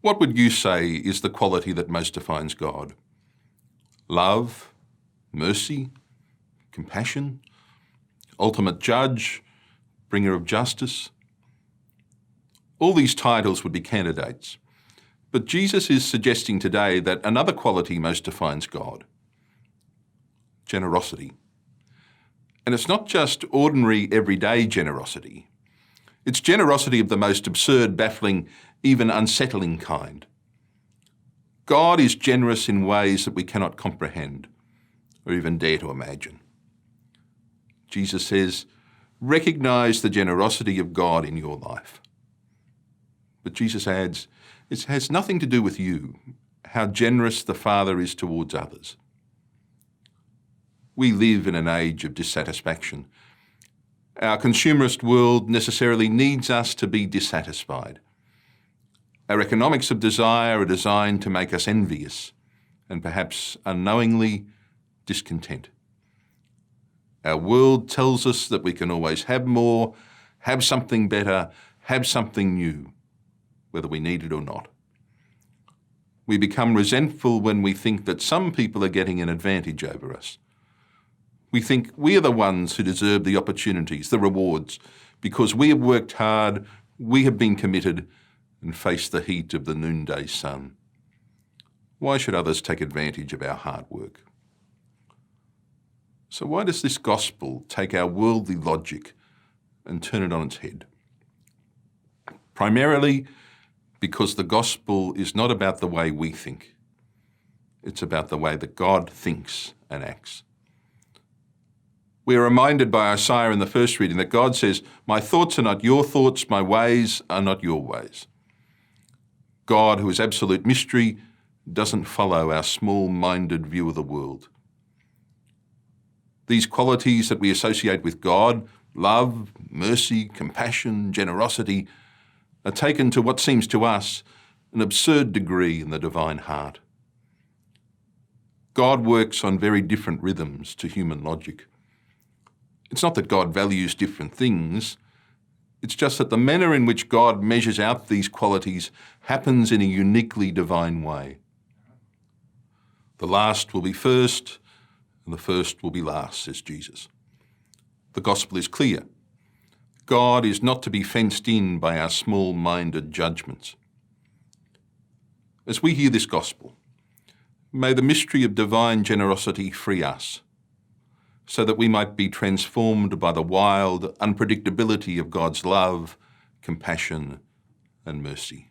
What would you say is the quality that most defines God? Love, mercy, compassion, ultimate judge, bringer of justice? All these titles would be candidates. But Jesus is suggesting today that another quality most defines God: generosity. And it's not just ordinary, everyday generosity. It's generosity of the most absurd, baffling, even unsettling kind. God is generous in ways that we cannot comprehend or even dare to imagine. Jesus says, recognize the generosity of God in your life. But Jesus adds, it has nothing to do with you, how generous the Father is towards others. We live in an age of dissatisfaction. Our consumerist world necessarily needs us to be dissatisfied. Our economics of desire are designed to make us envious and perhaps unknowingly discontent. Our world tells us that we can always have more, have something better, have something new, whether we need it or not. We become resentful when we think that some people are getting an advantage over us. We think we are the ones who deserve the opportunities, the rewards, because we have worked hard, we have been committed, and faced the heat of the noonday sun. Why should others take advantage of our hard work? So why does this gospel take our worldly logic and turn it on its head? Primarily because the gospel is not about the way we think. It's about the way that God thinks and acts. We are reminded by Isaiah in the first reading that God says, my thoughts are not your thoughts, my ways are not your ways. God, who is absolute mystery, doesn't follow our small-minded view of the world. These qualities that we associate with God, love, mercy, compassion, generosity, are taken to what seems to us an absurd degree in the divine heart. God works on very different rhythms to human logic. It's not that God values different things. It's just that the manner in which God measures out these qualities happens in a uniquely divine way. The last will be first, and the first will be last, says Jesus. The gospel is clear. God is not to be fenced in by our small-minded judgments. As we hear this gospel, may the mystery of divine generosity free us, so that we might be transformed by the wild unpredictability of God's love, compassion, and mercy.